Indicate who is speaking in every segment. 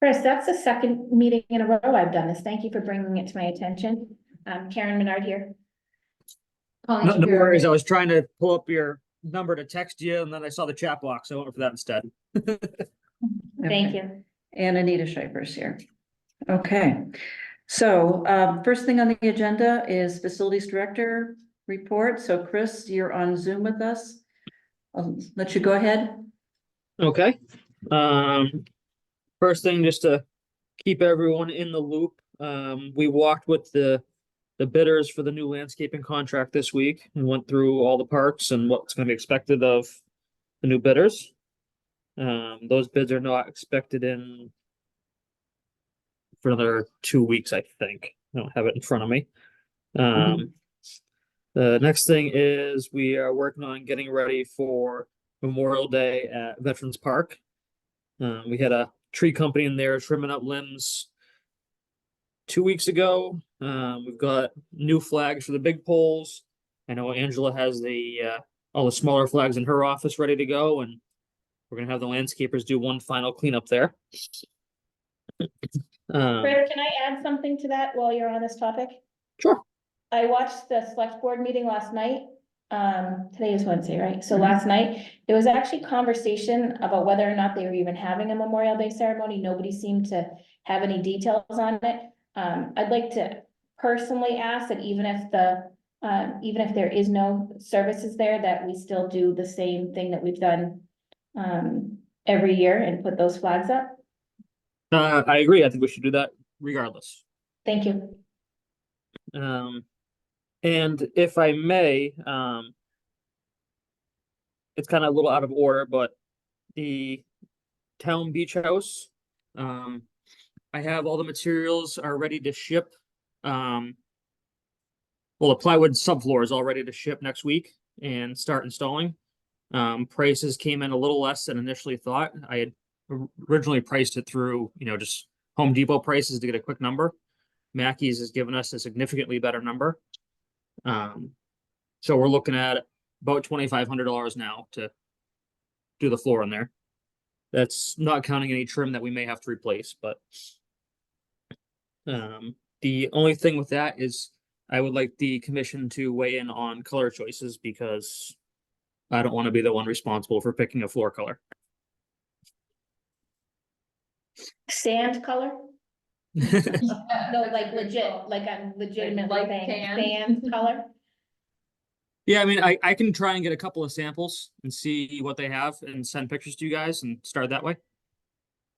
Speaker 1: Chris, that's the second meeting in a row I've done this. Thank you for bringing it to my attention. Karen Menard here. Calling
Speaker 2: No
Speaker 1: Shapiro.
Speaker 2: worries. I was trying to pull up your number to text you, and then I saw the chat box. So I went for that instead.
Speaker 1: Thank
Speaker 3: Okay.
Speaker 1: you.
Speaker 3: And Anita Schiper's here. Okay, so first thing on the agenda is Facilities Director report. So Chris, you're on Zoom with us. I'll let you go ahead.
Speaker 2: Okay. First thing, just to keep everyone in the loop, we walked with the bidders for the new landscaping contract this week and went through all the parts and what's going to be expected of the new bidders. Those bids are not expected in for another 2 weeks, I think. I don't have it in front of me. The next thing is we are working on getting ready for Memorial Day at Veterans Park. We had a tree company in there trimming up limbs 2 weeks ago. We've got new flags for the big poles. I know Angela has all the smaller flags in her office ready to go, and we're gonna have the landscapers do one final cleanup there.
Speaker 1: Chris, can I add something to that while you're on this topic?
Speaker 2: Sure.
Speaker 1: I watched the select board meeting last night. Today is Wednesday, right? So last night, there was actually conversation about whether or not they were even having a Memorial Day ceremony. Nobody seemed to have any details on it. I'd like to personally ask that even if there is no services there, that we still do the same thing that we've done every year and put those flags up.
Speaker 2: I agree. I think we should do that regardless.
Speaker 1: Thank you.
Speaker 2: And if I may, it's kind of a little out of order, but the town beach house, I have all the materials are ready to ship. Well, the plywood subfloor is all ready to ship next week and start installing. Prices came in a little less than initially thought. I had originally priced it through, just Home Depot prices to get a quick number. Mackey's has given us a significantly better number. So we're looking at about $2,500 now to do the floor in there. That's not counting any trim that we may have to replace, but the only thing with that is I would like the commission to weigh in on color choices because I don't want to be the one responsible for picking a floor color.
Speaker 1: Sand color? No, like legit, like I'm legitimately
Speaker 4: Like
Speaker 1: saying
Speaker 4: tan?
Speaker 1: sand color.
Speaker 2: Yeah, I mean, I can try and get a couple of samples and see what they have and send pictures to you guys and start that way.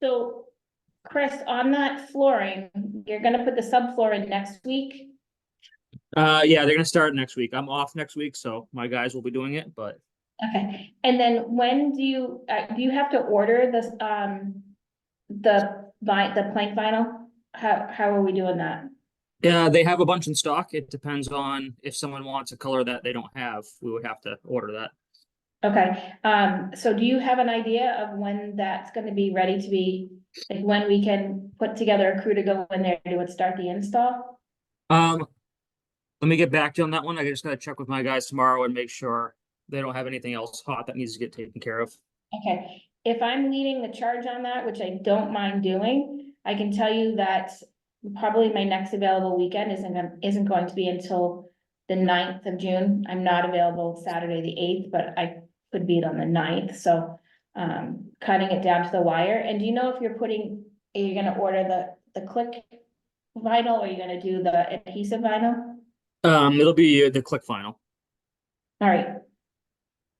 Speaker 1: So, Chris, on that flooring, you're gonna put the subfloor in next week?
Speaker 2: Yeah, they're gonna start next week. I'm off next week, so my guys will be doing it, but
Speaker 1: Okay, and then when do you have to order this, the plank vinyl? How are we doing that?
Speaker 2: yeah, they have a bunch in stock. It depends on if someone wants a color that they don't have, we would have to order that.
Speaker 1: Okay, so do you have an idea of when that's gonna be ready to be, like when we can put together a crew to go in there to start the install?
Speaker 2: Let me get back to you on that one. I just gotta check with my guys tomorrow and make sure they don't have anything else hot that needs to get taken care of.
Speaker 1: Okay, if I'm leading the charge on that, which I don't mind doing, I can tell you that probably my next available weekend isn't going to be until the 9th of June. I'm not available Saturday, the 8th, but I could be it on the 9th, so cutting it down to the wire. And do you know if are you gonna order the click vinyl or you're gonna do the adhesive vinyl?
Speaker 2: It'll be the click vinyl.
Speaker 1: All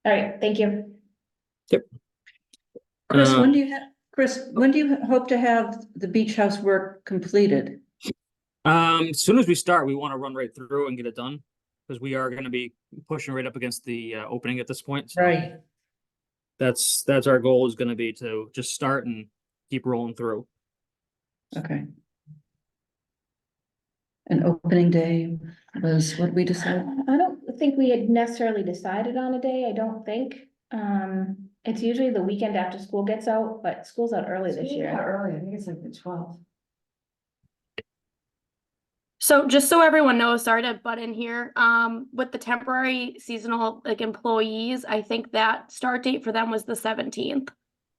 Speaker 1: right, thank you.
Speaker 2: Yep.
Speaker 3: Chris, when do you hope to have the beach house work completed?
Speaker 2: As soon as we start, we want to run right through and get it done because we are going to be pushing right up against the opening at this point. So
Speaker 3: Right.
Speaker 2: that's our goal is going to be to just start and keep rolling through.
Speaker 3: Okay. An opening day was what we decided.
Speaker 1: I don't think we had necessarily decided on a day, I don't think. It's usually the weekend after school gets out, but school's out early this year.
Speaker 4: Early, I think it's like the 12th.
Speaker 5: So just so everyone knows, sorry to butt in here, with the temporary seasonal employees, I think that start date for them was the 17th.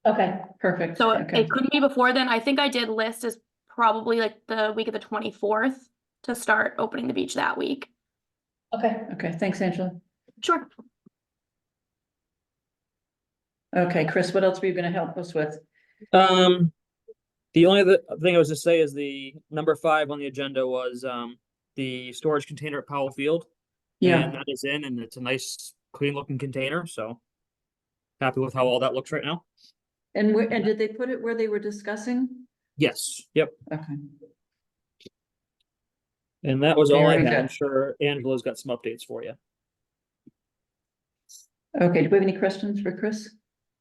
Speaker 1: Okay,
Speaker 3: Perfect.
Speaker 5: So
Speaker 3: Okay.
Speaker 5: it couldn't be before then. I think I did list as probably like the week of the 24th to start opening the beach that week.
Speaker 1: okay.
Speaker 3: Okay, thanks, Angela.
Speaker 5: Sure.
Speaker 3: Okay, Chris, what else were you gonna help us with?
Speaker 2: The only other thing I was to say is the number 5 on the agenda was the storage container at Powell Field.
Speaker 3: Yeah,
Speaker 2: And that is in, and it's a nice, clean looking container, so happy with how all that looks right now.
Speaker 3: and did they put it where they were discussing?
Speaker 2: Yes, yep.
Speaker 3: Okay,
Speaker 2: And that was all I
Speaker 3: Very
Speaker 2: had. I'm
Speaker 3: good.
Speaker 2: sure Angela's got some updates for you.
Speaker 3: okay, do we have any questions for Chris?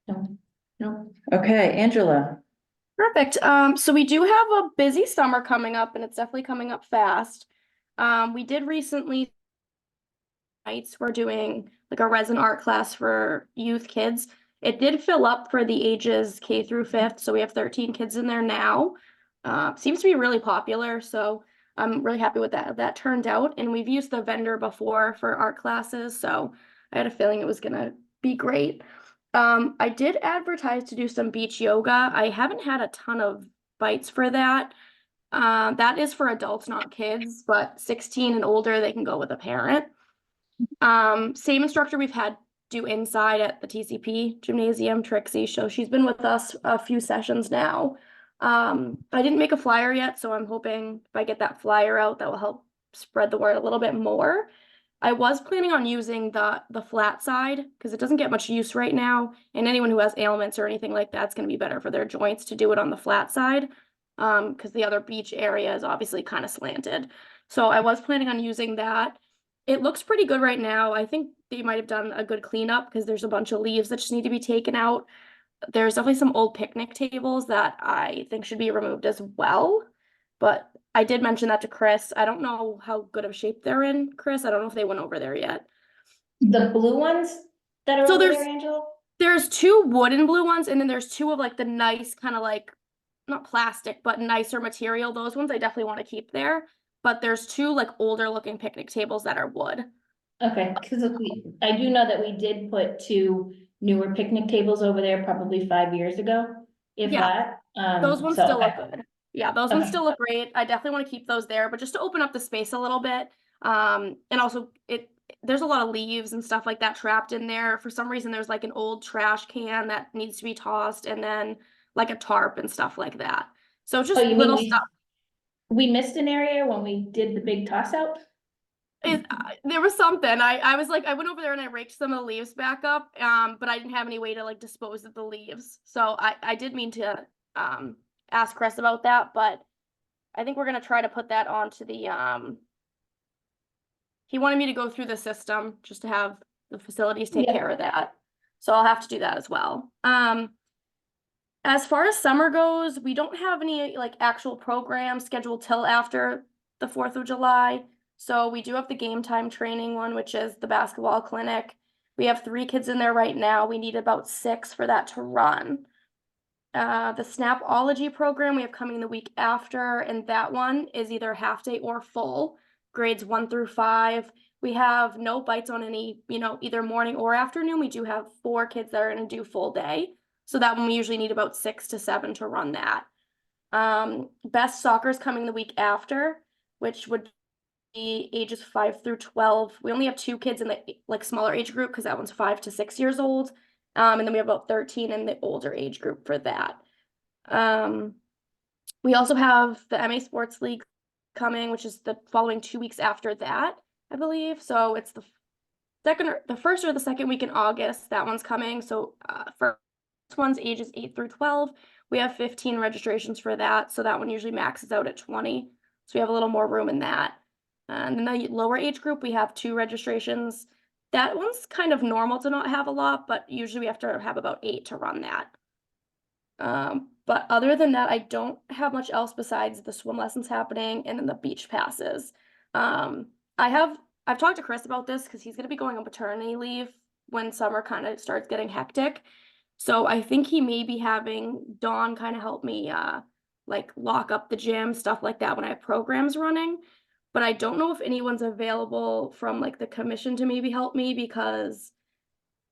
Speaker 1: No.
Speaker 3: No, okay, Angela.
Speaker 5: Perfect. So we do have a busy summer coming up, and it's definitely coming up fast. We did recently nights we're doing like a resin art class for youth kids. It did fill up for the ages K through 5th, so we have 13 kids in there now. Seems to be really popular, so I'm really happy with that. That turned out, and we've used the vendor before for art classes, so I had a feeling it was gonna be great. I did advertise to do some beach yoga. I haven't had a ton of bites for that. That is for adults, not kids, but 16 and older, they can go with a parent. Same instructor we've had do inside at the TCP gymnasium, Trixie. So she's been with us a few sessions now. I didn't make a flyer yet, so I'm hoping if I get that flyer out, that will help spread the word a little bit more. I was planning on using the flat side because it doesn't get much use right now, and anyone who has ailments or anything like that's going to be better for their joints to do it on the flat side, because the other beach area is obviously kind of slanted. So I was planning on using that. It looks pretty good right now. I think they might have done a good cleanup because there's a bunch of leaves that just need to be taken out. There's definitely some old picnic tables that I think should be removed as well. But I did mention that to Chris. I don't know how good of shape they're in, Chris. I don't know if they went over there yet.
Speaker 1: The blue ones that are
Speaker 5: So
Speaker 1: over
Speaker 5: there's-
Speaker 1: there, Angela?
Speaker 5: There's 2 wooden blue ones, and then there's 2 of like the nice kind of like, not plastic, but nicer material. Those ones I definitely want to keep there. But there's 2 like older looking picnic tables that are wood.
Speaker 1: Okay, because I do know that we did put 2 newer picnic tables over there probably 5 years ago, if
Speaker 5: Yeah.
Speaker 1: that.
Speaker 5: Those ones
Speaker 1: So,
Speaker 5: still look
Speaker 1: okay.
Speaker 5: good. Yeah, those ones
Speaker 1: Okay.
Speaker 5: still look great. I definitely want to keep those there, but just to open up the space a little bit. And also there's a lot of leaves and stuff like that trapped in there. For some reason, there's like an old trash can that needs to be tossed, and then like a tarp and stuff like that. So just
Speaker 1: Oh, you mean
Speaker 5: little stuff.
Speaker 1: we missed an area when we did the big toss out?
Speaker 5: There was something. I was like, I went over there and I raked some of the leaves back up, but I didn't have any way to like dispose of the leaves. So I did mean to ask Chris about that, but I think we're gonna try to put that onto the he wanted me to go through the system just to have the facilities take
Speaker 1: Yep.
Speaker 5: care of that. So I'll have to do that as well. As far as summer goes, we don't have any like actual programs scheduled till after the 4th of July. So we do have the game time training one, which is the basketball clinic. We have 3 kids in there right now. We need about 6 for that to run. The Snapology program we have coming the week after, and that one is either half day or full, grades 1 through 5. We have no bites on any, either morning or afternoon. We do have 4 kids that are going to do full day. So that one we usually need about 6 to 7 to run that. Best soccer is coming the week after, which would be ages 5 through 12. We only have 2 kids in the like smaller age group because that one's 5 to 6 years old. And then we have about 13 in the older age group for that. We also have the MA Sports League coming, which is the following 2 weeks after that, I believe. So it's the first or the second week in August. That one's coming. So first one's ages 8 through 12. We have 15 registrations for that. So that one usually maxes out at 20. So we have a little more room in that. And then the lower age group, we have 2 registrations. That one's kind of normal to not have a lot, but usually we have to have about 8 to run that. But other than that, I don't have much else besides the swim lessons happening and then the beach passes. I've talked to Chris about this because he's going to be going on paternity leave when summer kind of starts getting hectic. So I think he may be having Dawn kind of help me like lock up the gym, stuff like that when I have programs running. But I don't know if anyone's available from like the commission to maybe help me because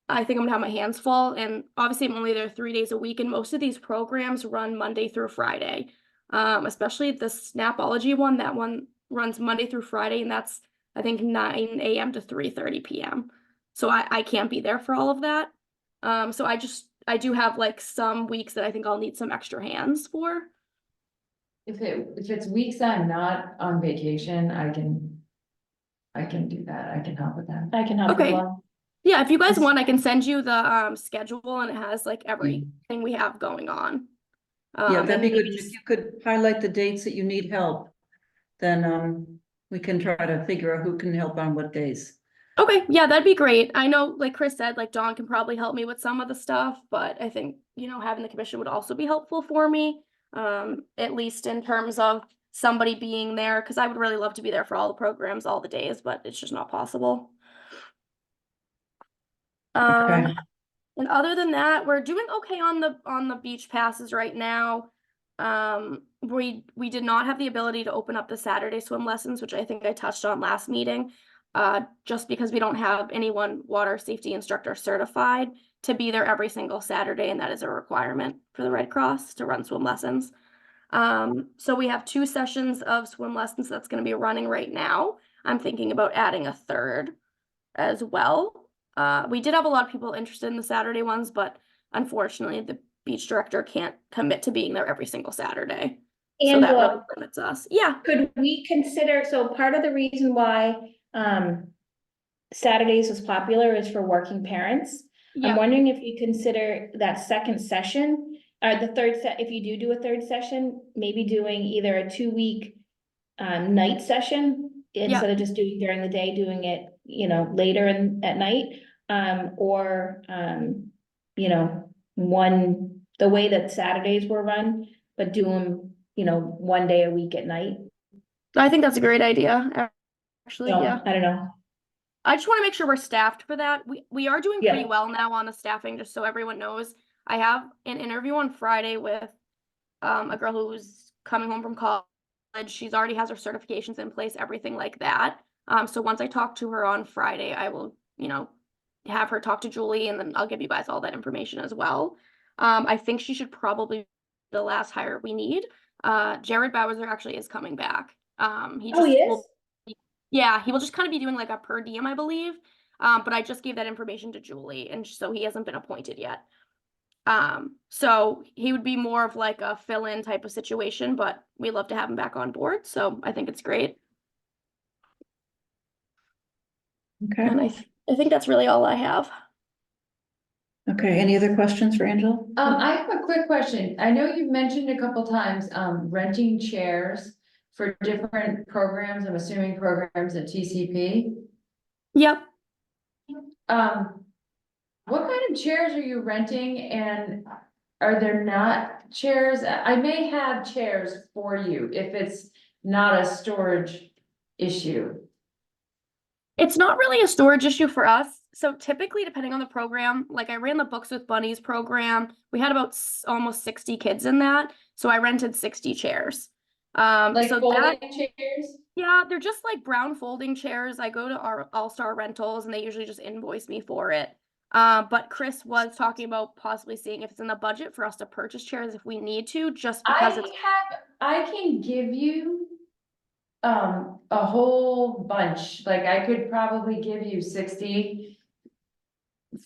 Speaker 5: I think I'm gonna have my hands full, and obviously I'm only there 3 days a week, and most of these programs run Monday through Friday. Especially the Snapology one, that one runs Monday through Friday, and that's, I think, 9 AM to 3:30 PM. So I can't be there for all of that. So I do have like some weeks that I think I'll need some extra hands for.
Speaker 4: If it's weeks I'm not on vacation, I can do that. I can help with that.
Speaker 1: I can help you
Speaker 5: Okay.
Speaker 1: along.
Speaker 5: Yeah, if you guys
Speaker 4: Yes.
Speaker 5: want, I can send you the schedule, and it has like everything we have going on.
Speaker 3: Yeah, that'd be
Speaker 5: and
Speaker 3: good.
Speaker 5: maybe
Speaker 3: If
Speaker 5: just-
Speaker 3: you could highlight the dates that you need help, then we can try to figure out who can help on what days.
Speaker 5: Okay, yeah, that'd be great. I know, like Chris said, like Dawn can probably help me with some of the stuff, but I think, having the commission would also be helpful for me. At least in terms of somebody being there, because I would really love to be there for all the programs, all the days, but it's just not possible.
Speaker 3: Okay.
Speaker 5: And other than that, we're doing okay on the beach passes right now. We did not have the ability to open up the Saturday swim lessons, which I think I touched on last meeting. Just because we don't have anyone water safety instructor certified to be there every single Saturday, and that is a requirement for the Red Cross to run swim lessons. So we have 2 sessions of swim lessons that's going to be running right now. I'm thinking about adding a third as well. We did have a lot of people interested in the Saturday ones, but unfortunately the beach director can't commit to being there every single Saturday. So that really
Speaker 1: Angela,
Speaker 5: limits us. Yeah.
Speaker 1: could we consider, so part of the reason why, Saturdays was popular is for working parents. I'm
Speaker 5: Yeah.
Speaker 1: wondering if you consider that second session, the third set, if you do a third session, maybe doing either a 2-week night session instead of just doing during the day, doing it, later at night. Or, the way that Saturdays were run, but do them, 1 day a week at night.
Speaker 5: I think that's a great idea. Actually,
Speaker 1: So,
Speaker 5: yeah.
Speaker 1: I don't know.
Speaker 5: I just want to make sure we're staffed for that. We are doing pretty
Speaker 1: Yeah.
Speaker 5: well now on the staffing, just so everyone knows. I have an interview on Friday with a girl who's coming home from college. She's already has her certifications in place, everything like that. So once I talk to her on Friday, I will, have her talk to Julie, and then I'll give you guys all that information as well. I think she should probably be the last hire we need. Jared Bowser actually is coming back. He
Speaker 1: Oh,
Speaker 5: just
Speaker 1: he
Speaker 5: will
Speaker 1: is?
Speaker 5: Yeah, he will just kind of be doing like a per diem, I believe. But I just gave that information to Julie, and so he hasn't been appointed yet. So he would be more of like a fill-in type of situation, but we love to have him back on board, so I think it's great.
Speaker 3: Okay.
Speaker 5: And I think that's really all I have.
Speaker 3: Okay, any other questions for Angela?
Speaker 4: I have a quick question. I know you've mentioned a couple times, renting chairs for different programs, I'm assuming programs at TCP.
Speaker 5: Yep.
Speaker 4: What kind of chairs are you renting, and are there not chairs? I may have chairs for you if it's not a storage issue.
Speaker 5: It's not really a storage issue for us. So typically, depending on the program, like I ran the Books with Bunnies program, we had about almost 60 kids in that. So I rented 60 chairs.
Speaker 4: Like
Speaker 5: so
Speaker 4: folding
Speaker 5: that,
Speaker 4: chairs?
Speaker 5: yeah, they're just like brown folding chairs. I go to our All-Star Rentals, and they usually just invoice me for it. But Chris was talking about possibly seeing if it's in the budget for us to purchase chairs if we need to, just because
Speaker 4: I can give you. A whole bunch, like I could probably give you 60.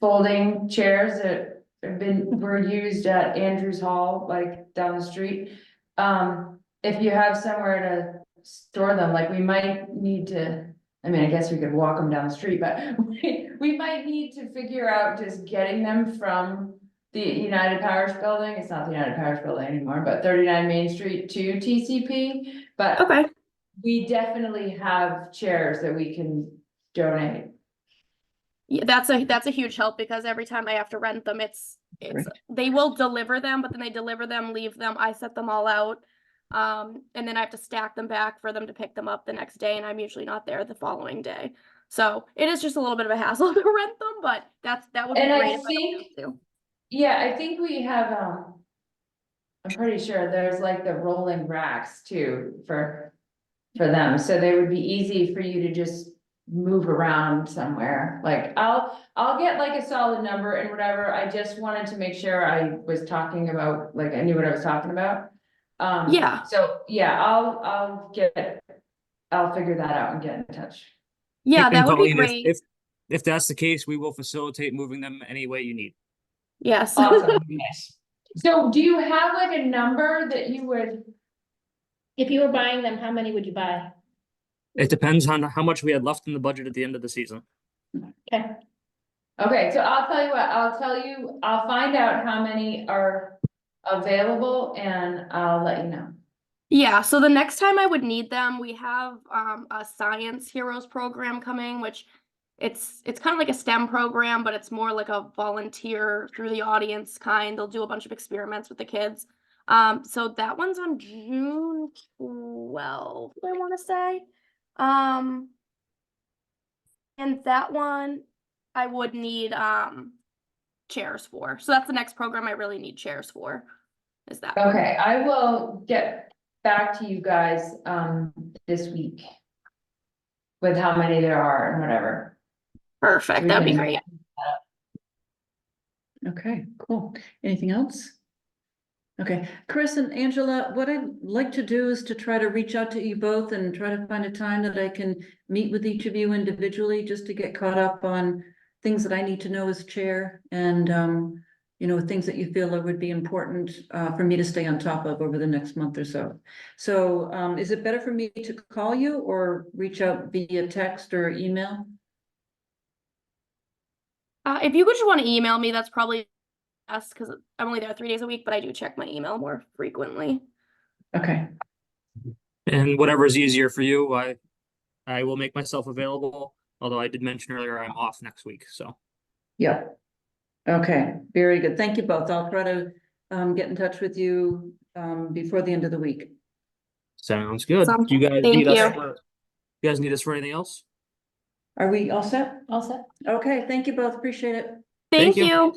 Speaker 4: Folding chairs that were used at Andrews Hall, like down the street. If you have somewhere to store them, like we might need to. I mean, I guess we could walk them down the street, but we might need to figure out just getting them from the United Parish Building. It's not the United Parish Building anymore, but 39 Main Street to TCP, but.
Speaker 5: okay.
Speaker 4: We definitely have chairs that we can donate.
Speaker 5: Yeah, that's a huge help, because every time I have to rent them, it's
Speaker 3: Great.
Speaker 5: they will deliver them, but then they deliver them, leave them, I set them all out. And then I have to stack them back for them to pick them up the next day, and I'm usually not there the following day. So it is just a little bit of a hassle to rent them, but that would be
Speaker 4: And I
Speaker 5: great if I
Speaker 4: think-
Speaker 5: don't have to.
Speaker 4: Yeah, I think we have, I'm pretty sure there's like the rolling racks too for them, so they would be easy for you to just move around somewhere. Like, I'll get like a solid number and whatever. I just wanted to make sure I was talking about, like, I knew what I was talking about.
Speaker 5: Yeah.
Speaker 4: So, yeah, I'll figure that out and get in touch.
Speaker 5: Yeah,
Speaker 2: And
Speaker 5: that would be
Speaker 2: Colleen,
Speaker 5: great.
Speaker 2: if that's the case, we will facilitate moving them any way you need.
Speaker 5: Yes.
Speaker 4: Awesome. So do you have like a number that you would,
Speaker 1: If you were buying them, how many would you buy?
Speaker 2: It depends on how much we had left in the budget at the end of the season.
Speaker 1: Okay,
Speaker 4: okay, so I'll tell you what, I'll find out how many are available and I'll let you know.
Speaker 5: Yeah, so the next time I would need them, we have a Science Heroes program coming, which it's kind of like a STEM program, but it's more like a volunteer through the audience kind. They'll do a bunch of experiments with the kids. So that one's on June 12th, I want to say. And that one I would need chairs for. So that's the next program I really need chairs for. Is that one.
Speaker 4: Okay, I will get back to you guys, this week. With how many there are and whatever.
Speaker 5: Perfect.
Speaker 4: We
Speaker 5: That'd be
Speaker 4: can-
Speaker 5: great.
Speaker 3: Okay, cool. Anything else? Okay, Chris and Angela, what I'd like to do is to try to reach out to you both and try to find a time that I can meet with each of you individually, just to get caught up on things that I need to know as chair and, you know, things that you feel that would be important, for me to stay on top of over the next month or so. So, is it better for me to call you or reach out via text or email?
Speaker 5: If you would just want to email me, that's probably best because I'm only there 3 days a week, but I do check my email more frequently.
Speaker 3: Okay,
Speaker 2: And whatever is easier for you, I will make myself available. Although I did mention earlier I'm off next week, so.
Speaker 3: yeah. Okay, very good. Thank you both. I'll try to, get in touch with you, before the end of the week.
Speaker 2: Sounds good.
Speaker 5: Sounds
Speaker 2: Do you guys
Speaker 5: Thank
Speaker 2: need us
Speaker 5: you.
Speaker 2: for, you guys need us for anything else?
Speaker 3: Are we all set?
Speaker 1: all set.
Speaker 3: Okay, thank you both. Appreciate it.
Speaker 5: Thank
Speaker 2: Thank you.
Speaker 5: you.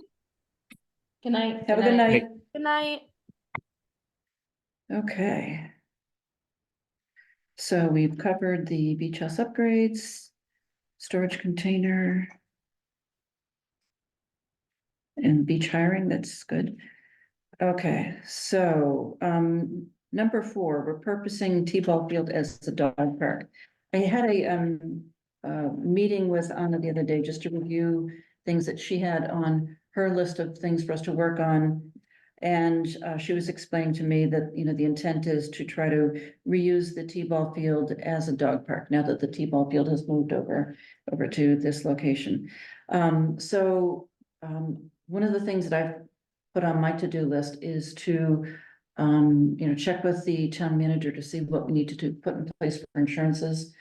Speaker 1: Good night.
Speaker 3: Have a good
Speaker 4: night.
Speaker 3: night.
Speaker 5: Good night.
Speaker 3: Okay. So we've covered the beach house upgrades, storage container. And beach hiring, that's good. Okay, so, number 4, repurposing T-ball field as the dog park. I had a meeting with Anna the other day just to review things that she had on her list of things for us to work on. And she was explaining to me that, you know, the intent is to try to reuse the T-ball field as a dog park now that the T-ball field has moved over to this location. One of the things that I've put on my to-do list is to, you know, check with the town manager to see what we need to put in place for insurances,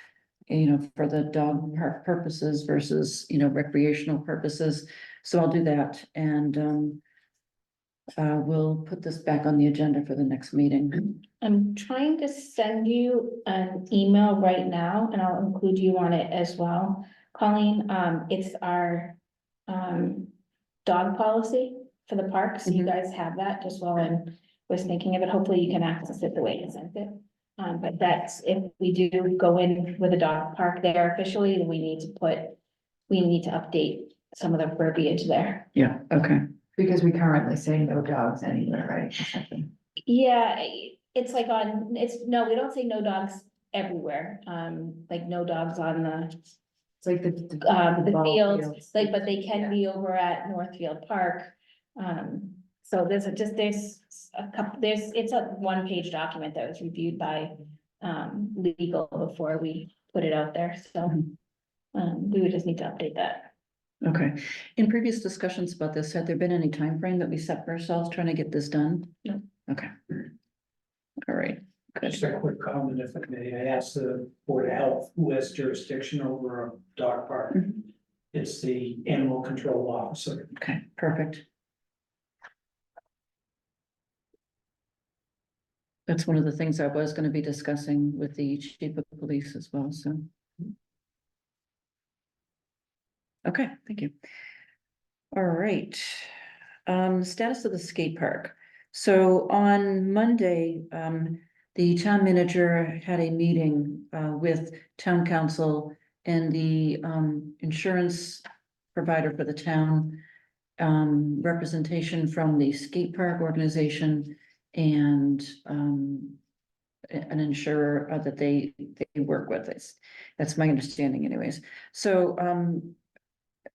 Speaker 3: you know, for the dog park purposes versus, you know, recreational purposes. So I'll do that and, we'll put this back on the agenda for the next meeting.
Speaker 1: I'm trying to send you an email right now and I'll include you on it as well. Colleen, it's our dog policy for the park, so you
Speaker 3: Mhm.
Speaker 1: guys have that just while I was thinking of it. Hopefully you can access it the way I sent it. But that's, if we do go in with a dog park there officially, then we need to update some of the verbiage there.
Speaker 3: Yeah, okay.
Speaker 4: Because we currently say no dogs anywhere, right?
Speaker 1: Yeah, it's like no, we don't say no dogs everywhere, like no dogs on the
Speaker 4: It's like the ball
Speaker 1: fields, like, but they can be over at Northfield Park. So there's a couple, it's a one-page document that was reviewed by legal before we put it out there, so. We would just need to update that.
Speaker 3: Okay. In previous discussions about this, had there been any time frame that we set for ourselves trying to get this done?
Speaker 1: No.
Speaker 3: Okay. All right, good.
Speaker 6: Just a quick comment, if I may. I asked the Board of Health who has jurisdiction over a dog park.
Speaker 3: Mhm.
Speaker 6: It's the animal control officer.
Speaker 3: Okay, perfect. That's one of the things I was gonna be discussing with the chief of police as well, so. Okay, thank you. All right. Status of the skate park. So on Monday, the town manager had a meeting with town council and the insurance provider for the town, representation from the skate park organization and an insurer that they work with. That's my understanding anyways. So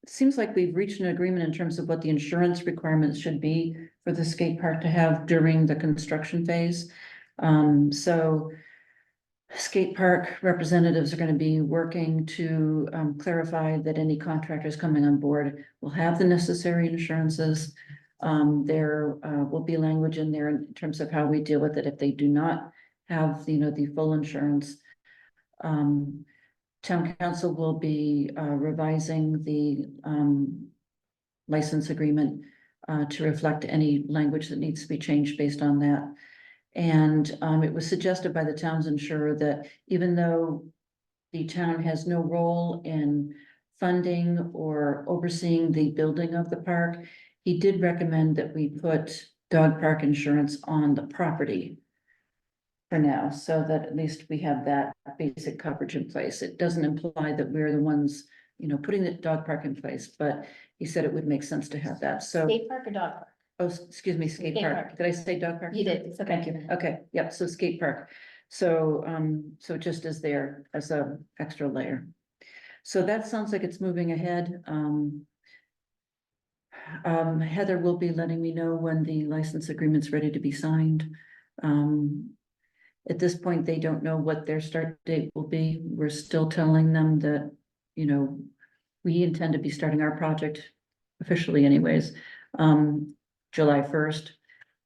Speaker 3: it seems like we've reached an agreement in terms of what the insurance requirements should be for the skate park to have during the construction phase. So skate park representatives are gonna be working to clarify that any contractors coming on board will have the necessary insurances. There will be language in there in terms of how we deal with it if they do not have, the full insurance. Town council will be revising the license agreement to reflect any language that needs to be changed based on that. And it was suggested by the town's insurer that even though the town has no role in funding or overseeing the building of the park, he did recommend that we put dog park insurance on the property for now, so that at least we have that basic coverage in place. It doesn't imply that we're the ones, putting the dog park in place, but he said it would make sense to have that, so.
Speaker 1: Skate park or dog park?
Speaker 3: Oh, excuse me, skate
Speaker 1: Skate
Speaker 3: park.
Speaker 1: park.
Speaker 3: Did I say dog park?
Speaker 1: You did, it's okay.
Speaker 3: Thank you. Okay, yep, so skate park. So, so it just is there as a extra layer. So that sounds like it's moving ahead. Heather will be letting me know when the license agreement's ready to be signed. At this point, they don't know what their start date will be. We're still telling them that, we intend to be starting our project officially anyways, July 1st.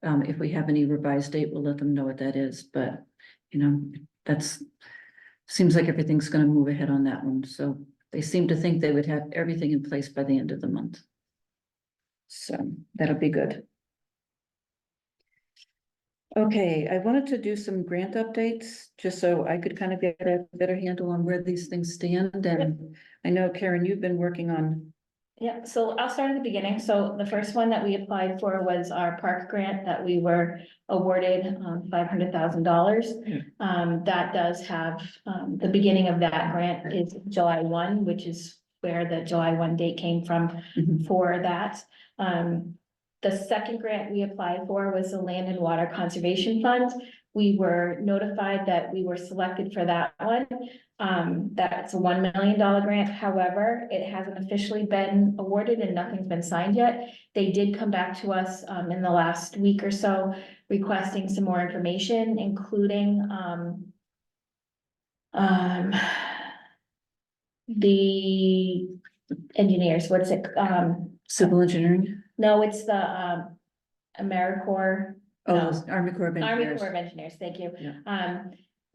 Speaker 3: If we have any revised date, we'll let them know what that is, but, seems like everything's gonna move ahead on that one, so they seem to think they would have everything in place by the end of the month. So that'll be good. Okay, I wanted to do some grant updates, just so I could kind of get a better handle on where these things stand, and I know, Karen, you've been working on.
Speaker 1: Yeah, so I'll start at the beginning. So the first one that we applied for was our park grant that we were awarded $500,000. That does have, the beginning of that grant is July 1, which is where the July 1 date came from for that. The second grant we applied for was the Land and Water Conservation Fund. We were notified that we were selected for that one. That's a $1 million grant. However, it hasn't officially been awarded and nothing's been signed yet. They did come back to us in the last week or so requesting some more information, including the engineers, what's it,
Speaker 3: Civil engineering?
Speaker 1: no, it's the AmeriCorps.
Speaker 3: Oh,
Speaker 1: No.
Speaker 3: those Army Corps of
Speaker 1: Army
Speaker 3: Engineers.
Speaker 1: Corps of Engineers, thank you.
Speaker 3: Yeah.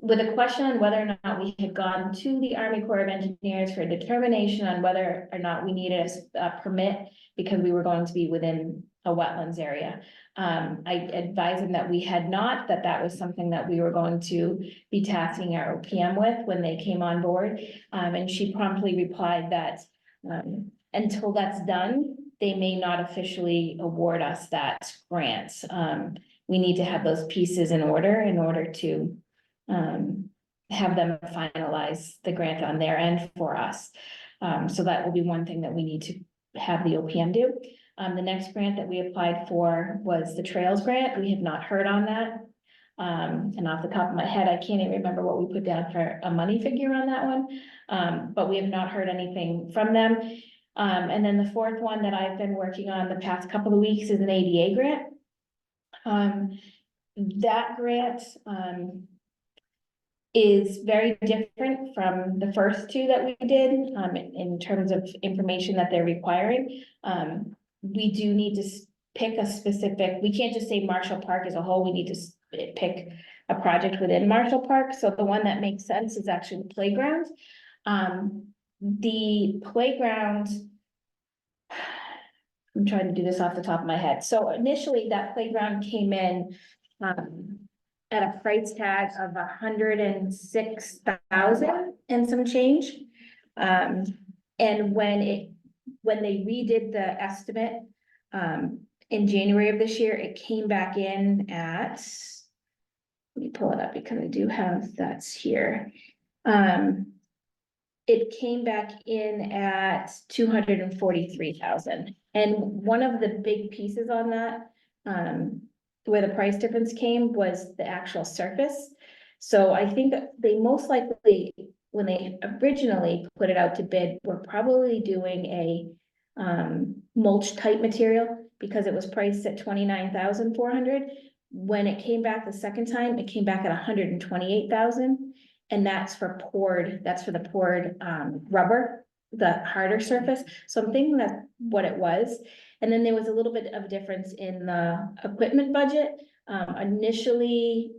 Speaker 1: With a question on whether or not we had gone to the Army Corps of Engineers for a determination on whether or not we needed a permit because we were going to be within a wetlands area. I advised them that we had not, that was something that we were going to be tasking our OPM with when they came on board. And she promptly replied that, until that's done, they may not officially award us that grant. We need to have those pieces in order to have them finalize the grant on their end for us. So that will be one thing that we need to have the OPM do. The next grant that we applied for was the Trails Grant. We have not heard on that. And off the top of my head, I can't even remember what we put down for a money figure on that one. But we have not heard anything from them. And then the fourth one that I've been working on the past couple of weeks is an ADA grant. That grant, is very different from the first two that we did, in terms of information that they're requiring. We do need to pick a specific, we can't just say Marshall Park as a whole, we need to pick a project within Marshall Park. So the one that makes sense is actually the playground. The playground, I'm trying to do this off the top of my head. So initially that playground came in, at a price tag of $106,000 and some change. And when they redid the estimate, in January of this year, it came back in at, let me pull it up because I do have that's here. it came back in at 243,000. And one of the big pieces on that, where the price difference came was the actual surface. So I think that they most likely, when they originally put it out to bid, were probably doing a mulch type material because it was priced at 29,400. When it came back the second time, it came back at 128,000. And that's for the poured rubber, the harder surface. So I'm thinking that's what it was. And then there was a little bit of difference in the equipment budget. Initially,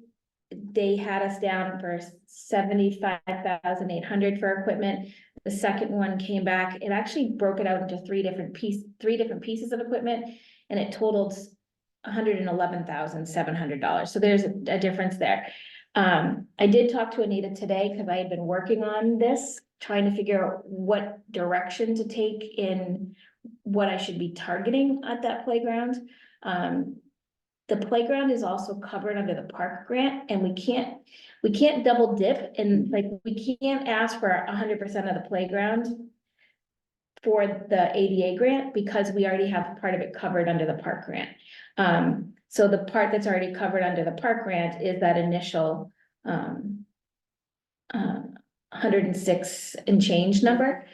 Speaker 1: they had us down for 75,800 for equipment. The second one came back, it actually broke it out into three different pieces of equipment, and it totaled $111,700. So there's a difference there. I did talk to Anita today because I had been working on this, trying to figure out what direction to take in what I should be targeting at that playground. The playground is also covered under the park grant, and we can't double dip, and like, we can't ask for 100% of the playground for the ADA grant because we already have part of it covered under the park grant. So the part that's already covered under the park grant is that initial 106 and change number.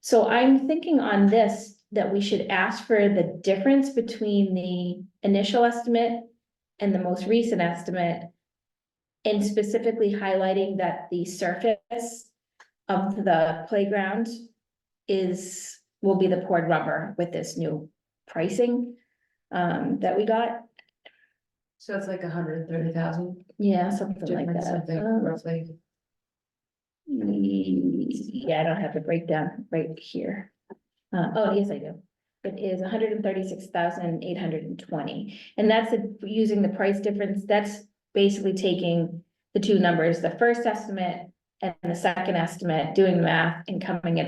Speaker 1: So I'm thinking on this, that we should ask for the difference between the initial estimate and the most recent estimate. And specifically highlighting that the surface of the playground will be the poured rubber with this new pricing that we got.
Speaker 4: So it's like 130,000
Speaker 1: Yeah, something like
Speaker 4: difference,
Speaker 1: that.
Speaker 4: something roughly.
Speaker 1: Yeah, I don't have the breakdown right here. Oh, yes, I do. It is 136,820, and that's using the price difference. That's basically taking the two numbers, the first estimate and the second estimate, doing the math and coming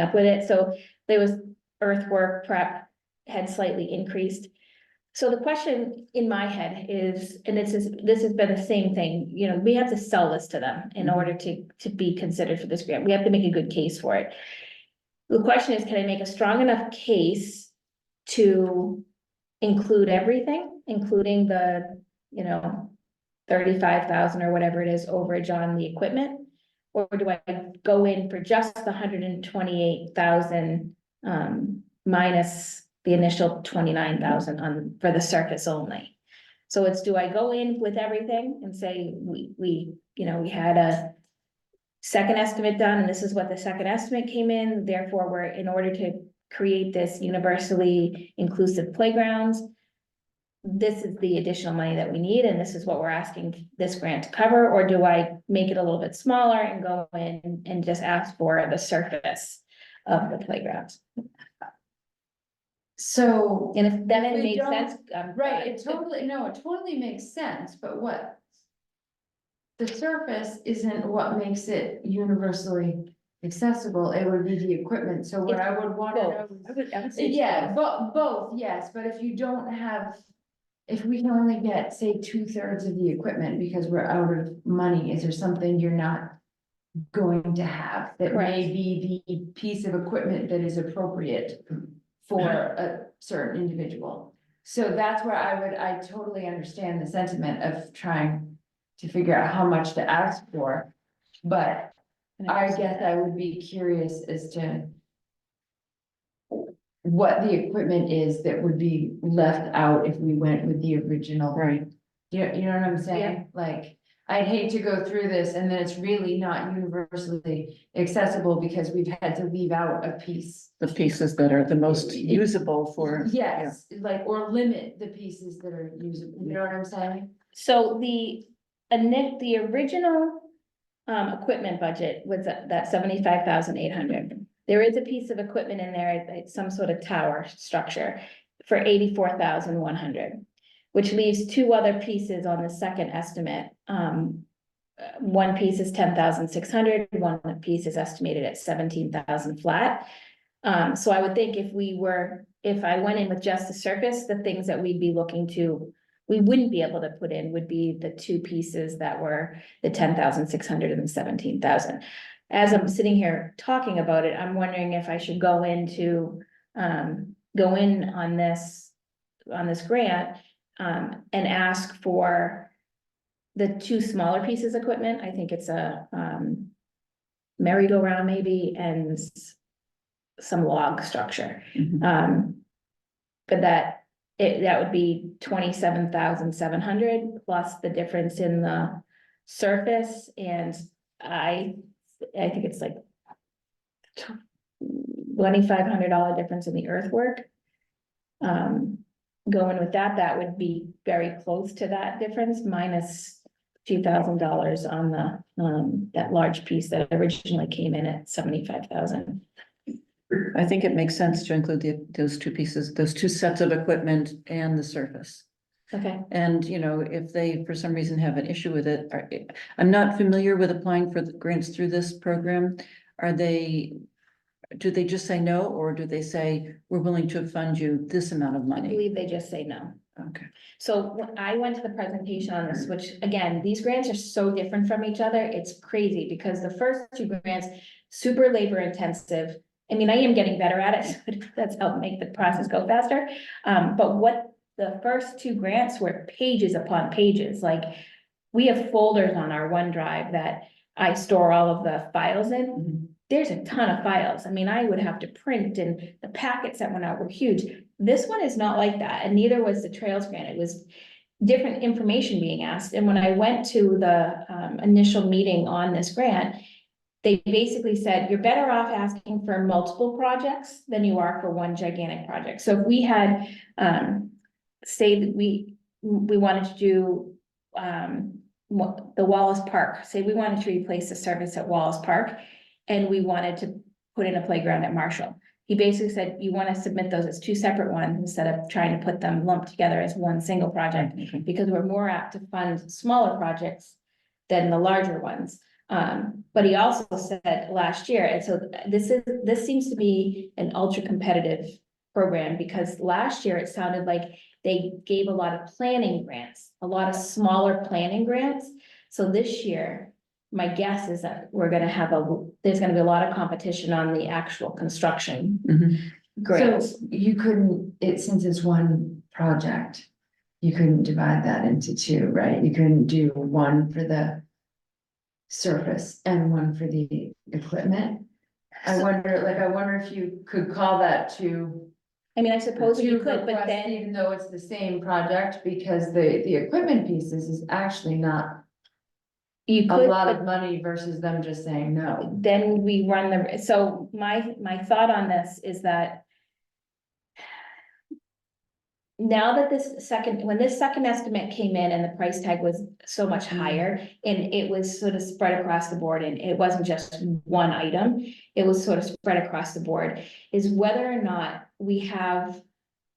Speaker 1: up with it. So there was earthwork prep had slightly increased. So the question in my head is, and this has been the same thing, you know, we have to sell this to them in order to be considered for this grant. We have to make a good case for it. The question is, can I make a strong enough case to include everything, including the, 35,000 or whatever it is overage on the equipment? Or do I go in for just the 128,000 minus the initial 29,000 for the surface only? So it's, do I go in with everything and say, we had a second estimate done, and this is what the second estimate came in, therefore we're, in order to create this universally inclusive playgrounds, this is the additional money that we need, and this is what we're asking this grant to cover? Or do I make it a little bit smaller and go in and just ask for the surface of the playground?
Speaker 4: So,
Speaker 1: And if that
Speaker 4: If we
Speaker 1: made
Speaker 4: don't-
Speaker 1: sense.
Speaker 4: right, it totally makes sense, but what? The surface isn't what makes it universally accessible, it would be the equipment, so what I would wanna know.
Speaker 1: I would say
Speaker 4: Yeah,
Speaker 1: both.
Speaker 4: both, yes, but if you don't have, if we can only get, say, 2/3 of the equipment because we're out of money, is there something you're not going to have that may
Speaker 1: Correct.
Speaker 4: be the piece of equipment that is appropriate for a certain individual? So that's where I totally understand the sentiment of trying to figure out how much to ask for, but I guess I would be curious as to what the equipment is that would be left out if we went with the original.
Speaker 3: Right.
Speaker 4: You know what I'm saying? Like, I'd hate to go through this and then it's really not universally accessible because we've had to leave out a piece.
Speaker 3: The pieces that are the most usable for.
Speaker 4: Yes, like, or limit the pieces that are usable, you know what I'm saying?
Speaker 1: So the original equipment budget was that 75,800. There is a piece of equipment in there, it's some sort of tower structure for 84,100, which leaves two other pieces on the second estimate. One piece is 10,600, one piece is estimated at 17,000 flat. So I would think if I went in with just the surface, the things that we'd be looking to, we wouldn't be able to put in would be the two pieces that were the 10,600 and the 17,000. as I'm sitting here talking about it, I'm wondering if I should go into, go in on this grant, and ask for the two smaller pieces of equipment. I think it's a, merry-go-round maybe, and some log structure.
Speaker 3: Mhm.
Speaker 1: But that would be 27,700 plus the difference in the surface, and I think it's like $2,500 difference in the earthwork. Going with that would be very close to that difference, minus $2,000 on the, that large piece that originally came in at 75,000.
Speaker 3: I think it makes sense to include those two pieces, those two sets of equipment and the surface.
Speaker 1: Okay,
Speaker 3: And, you know, if they, for some reason, have an issue with it, I'm not familiar with applying for the grants through this program. Do they just say no, or do they say, we're willing to fund you this amount of
Speaker 1: I
Speaker 3: money?
Speaker 1: believe they just say no.
Speaker 3: Okay.
Speaker 1: So when I went to the presentation on this, which again, these grants are so different from each other, it's crazy because the first two grants, super labor intensive. I mean, I am getting better at it, so that's helped make the process go faster. But what the first two grants were pages upon pages, like we have folders on our OneDrive that I store all of the files in.
Speaker 3: Mhm.
Speaker 1: There's a ton of files. I mean, I would have to print, and the packets that went out were huge. This one is not like that, and neither was the Trails grant. It was different information being asked. And when I went to the initial meeting on this grant, they basically said, you're better off asking for multiple projects than you are for one gigantic project. So if we had, say that we wanted to do the Wallace Park, say we wanted to replace the service at Wallace Park, and we wanted to put in a playground at Marshall. He basically said, you want to submit those as two separate ones instead of trying to put them lumped together as one single project,
Speaker 3: Okay.
Speaker 1: because we're more apt to fund smaller projects than the larger ones. But he also said last year, and so this seems to be an ultra competitive program, because last year it sounded like they gave a lot of planning grants, a lot of smaller planning grants. So this year, my guess is that there's gonna be a lot of competition on the actual construction
Speaker 3: Mhm.
Speaker 1: grants.
Speaker 4: So you couldn't, since it's one project, you couldn't divide that into two, right? You couldn't do one for the surface and one for the equipment. I wonder if you could call that two.
Speaker 1: I mean, I suppose you could, but
Speaker 4: requests,
Speaker 1: then,
Speaker 4: even though it's the same project, because the equipment pieces is actually not
Speaker 1: you
Speaker 4: a
Speaker 1: could,
Speaker 4: lot
Speaker 1: but
Speaker 4: of money versus them just saying no.
Speaker 1: then we run so my thought on this is that now that when this second estimate came in and the price tag was so much higher, and it was sort of spread across the board, and it wasn't just one item, it was sort of spread across the board, is whether or not we have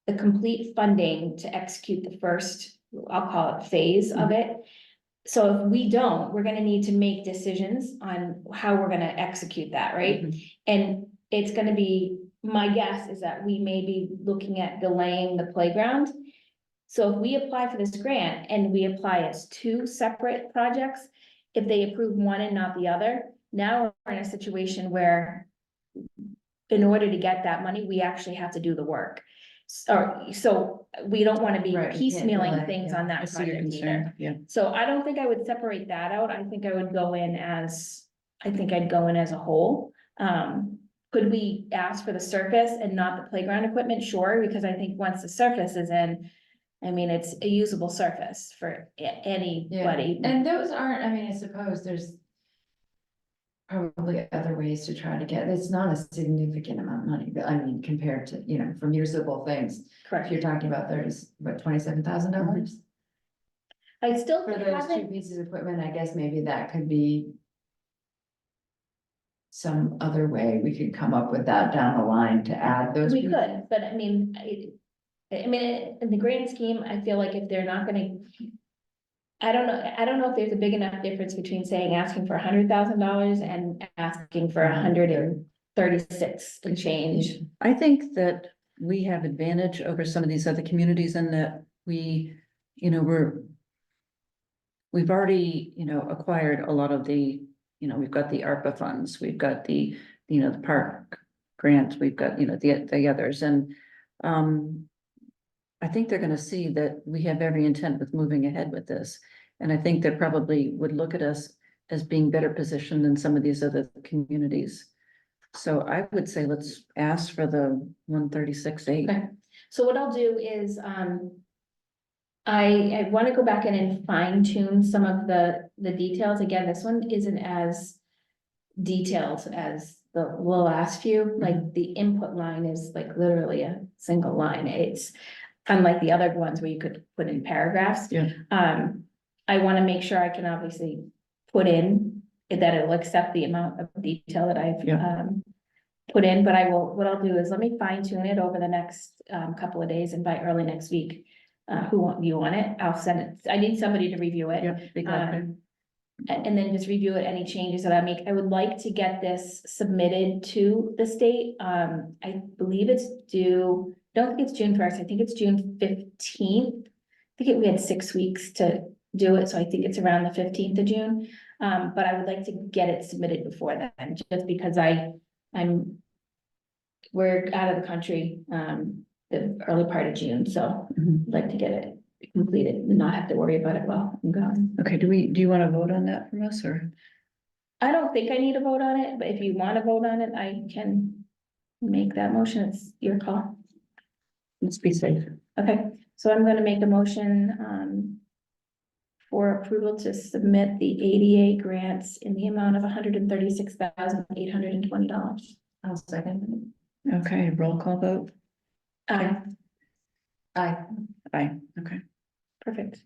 Speaker 1: the complete funding to execute the first, I'll call it phase of it. So if we don't, we're gonna need to make decisions on how we're gonna execute that, right? And it's gonna be, my guess is that we may be looking at delaying the playground. So if we apply for this grant and we apply as two separate projects, if they approve one and not the other, now we're in a situation where in order to get that money, we actually have to do the work. So we don't wanna be
Speaker 4: Right, we can't delay,
Speaker 1: piecemealing things
Speaker 4: yeah.
Speaker 1: on
Speaker 3: I
Speaker 1: that
Speaker 3: see your
Speaker 1: project
Speaker 3: concern,
Speaker 1: either.
Speaker 3: yeah.
Speaker 1: So I don't think I would separate that out. I think I would go in as, I think I'd go in as a whole. Could we ask for the surface and not the playground equipment? Sure, because I think once the surface is in, I mean, it's a usable surface for anybody.
Speaker 4: And those aren't, I mean, I suppose there's probably other ways to try to get, it's not a significant amount of money, but I mean, compared to, from usable things. If
Speaker 1: Correct.
Speaker 4: you're talking about, there's, what, $27,000?
Speaker 1: I still
Speaker 4: For those two
Speaker 1: haven't,
Speaker 4: pieces of equipment, I guess maybe that could be some other way we could come up with that down the line to add those.
Speaker 1: we
Speaker 4: pieces.
Speaker 1: could, but I mean, in the grand scheme, I feel like if they're not gonna. I don't know if there's a big enough difference between saying asking for $100,000 and asking for 136 and change.
Speaker 3: I think that we have advantage over some of these other communities in that we've already, acquired a lot of the we've got the ARPA funds, we've got the, the park grant, we've got, the others, and, I think they're gonna see that we have every intent with moving ahead with this. And I think they probably would look at us as being better positioned than some of these other communities. So I would say let's ask for the 136,800.
Speaker 1: Okay. So what I'll do is, I want to go back in and fine tune some of the details. Again, this one isn't as detailed as the last few, like the input line is like literally a single line. It's unlike the other ones where you could put in paragraphs.
Speaker 3: Yeah.
Speaker 1: I want to make sure I can obviously put in that it'll accept the amount of detail that I've,
Speaker 3: Yeah.
Speaker 1: put in, but what I'll do is let me fine tune it over the next, couple of days and by early next week. Who want you on it? I'll send it. I need somebody to review it.
Speaker 3: Yeah. be glad to.
Speaker 1: And then just review it, any changes that I make. I would like to get this submitted to the state. I believe it's due, don't think it's June 1st. I think it's June 15th. I think we had 6 weeks to do it, so I think it's around the 15th of June. But I would like to get it submitted before then, just because we're out of the country, the early part of June, so
Speaker 3: Mhm.
Speaker 1: I'd like to get it completed and not have to worry about it while I'm gone.
Speaker 3: Okay, do you want to vote on that from us, or?
Speaker 1: I don't think I need a vote on it, but if you want to vote on it, I can make that motion. It's your call.
Speaker 3: Let's be safe.
Speaker 1: Okay, so I'm gonna make a motion, for approval to submit the ADA grants in the amount of $136,820.
Speaker 4: I'll second.
Speaker 3: Okay, roll call vote.
Speaker 1: Aye,
Speaker 4: Aye.
Speaker 3: Aye, okay.
Speaker 1: perfect.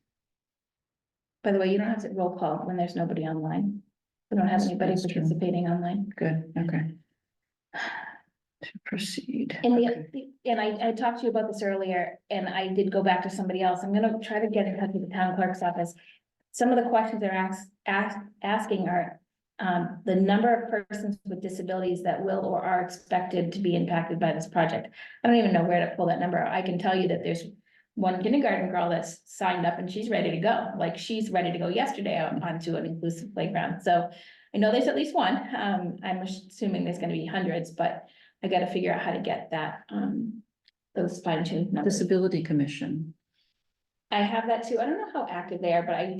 Speaker 1: By the way, you don't have to roll call when there's nobody online. We don't have anybody
Speaker 3: That's true.
Speaker 1: participating online.
Speaker 3: Good, okay. To proceed.
Speaker 1: And
Speaker 3: Okay.
Speaker 1: I talked to you about this earlier, and I did go back to somebody else. I'm gonna try to get in touch with the town clerk's office. Some of the questions they're asking are, the number of persons with disabilities that will or are expected to be impacted by this project. I don't even know where to pull that number. I can tell you that there's one kindergarten girl that's signed up and she's ready to go. Like, she's ready to go yesterday onto an inclusive playground. So I know there's at least one. I'm assuming there's gonna be hundreds, but I gotta figure out how to get that, those fine tuned numbers.
Speaker 3: Disability Commission.
Speaker 1: I have that too. I don't know how active they are, but I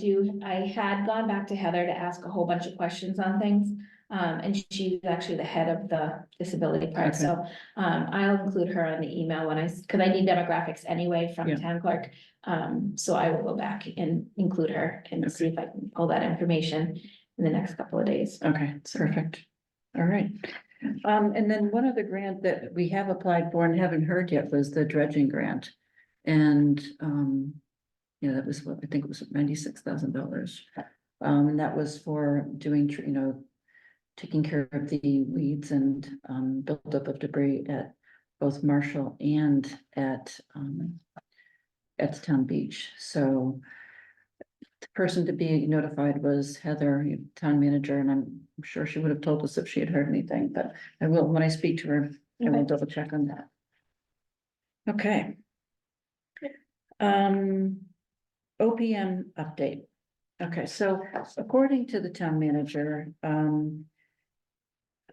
Speaker 1: had gone back to Heather to ask a whole bunch of questions on things. And she's actually the head of the disability part,
Speaker 3: Okay.
Speaker 1: so, I'll include her on the email when cause I need demographics anyway from
Speaker 3: Yeah.
Speaker 1: town clerk. So I will go back and include her and see if I can pull that information in the next couple of days.
Speaker 3: Okay, perfect. All right. And then one other grant that we have applied for and haven't heard yet was the dredging grant. And, that was what, I think it was $96,000. And that was for doing, taking care of the weeds and, buildup of debris at both Marshall and at the town beach. So the person to be notified was Heather, town manager, and I'm sure she would have told us if she had heard anything, but I will, when I speak to her, I will
Speaker 1: Okay.
Speaker 3: double check on that. Okay. OPM update. Okay, so according to the town manager,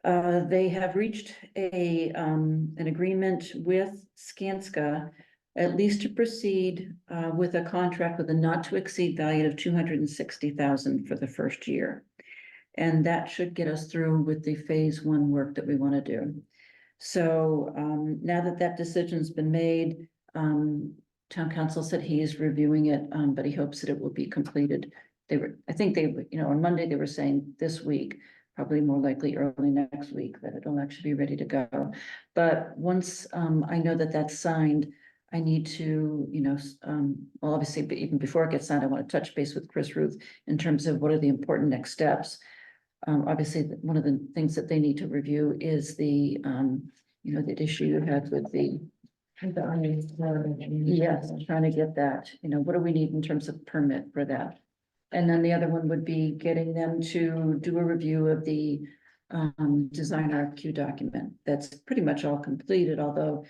Speaker 3: they have reached an agreement with Skanska, at least to proceed with a contract with a not to exceed value of $260,000 for the first year. And that should get us through with the phase 1 work that we want to do. So now that decision's been made, town council said he is reviewing it, but he hopes that it will be completed. I think on Monday they were saying this week, probably more likely early next week, that it'll actually be ready to go. But once I know that that's signed, I need to, well, obviously, but even before it gets signed, I want to touch base with Chris Ruth in terms of what are the important next steps. Obviously, one of the things that they need to review is the issue you had with the. Yes, I'm trying to get that, what do we need in terms of permit for that? And then the other one would be getting them to do a review of the design RFQ document. That's pretty much all completed, although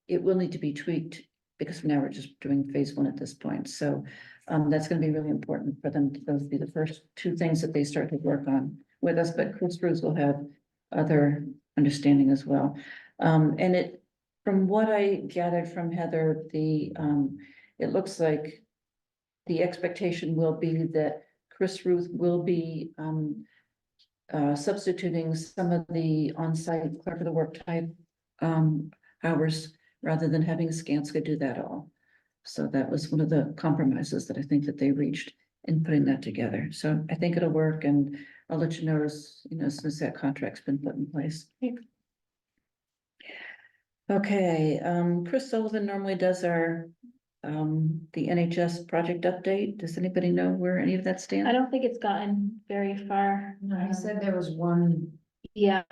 Speaker 3: it will need to be tweaked because now we're just doing phase 1 at this point. So that's going to be really important for them. Those will be the first 2 things that they start to work on with us, but Chris Ruth will have other understanding as well. And it, from what I gathered from Heather, it looks like the expectation will be that Chris Ruth will be, substituting some of the on-site clerk of the work type, hours, rather than having Skanska do that all. So that was one of the compromises that I think that they reached in putting that together. So I think it'll work, and I'll let you know as soon as that contract's been put in place. Okay, Chris Sullivan normally does our, the NHS project update. Does anybody know where any of that
Speaker 1: I
Speaker 3: stands?
Speaker 1: don't think it's gotten very far.
Speaker 4: No, he said there was one
Speaker 1: Yeah,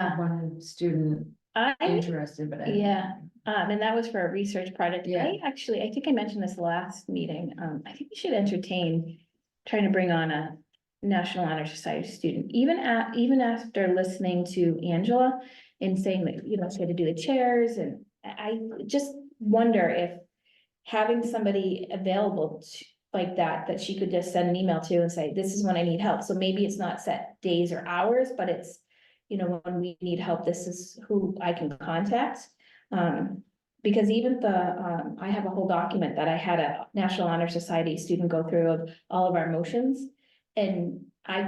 Speaker 4: student
Speaker 1: I,
Speaker 4: interested, but I.
Speaker 1: yeah, and that was for a research project.
Speaker 4: Yeah.
Speaker 1: I think I mentioned this last meeting. I think we should entertain trying to bring on a National Honor Society student, even after listening to Angela and saying that, she had to do the chairs, and I just wonder if having somebody available like that she could just send an email to and say, this is when I need help. So maybe it's not set days or hours, but it's, when we need help, this is who I can contact. Because even I have a whole document that I had a National Honor Society student go through of all of our motions. And I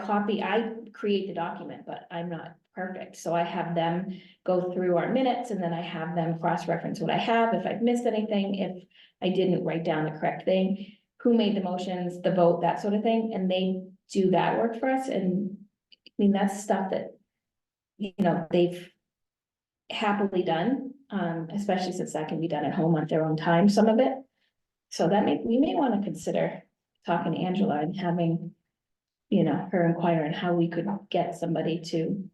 Speaker 1: create the document, but I'm not perfect. So I have them go through our minutes, and then I have them cross-reference what I have, if I've missed anything, if I didn't write down the correct thing, who made the motions, the vote, that sort of thing, and they do that work for us. And I mean, that's stuff that, they've happily done, especially since that can be done at home on their own time, some of it. So we may want to consider talking to Angela and having, her inquire on how we could get somebody to,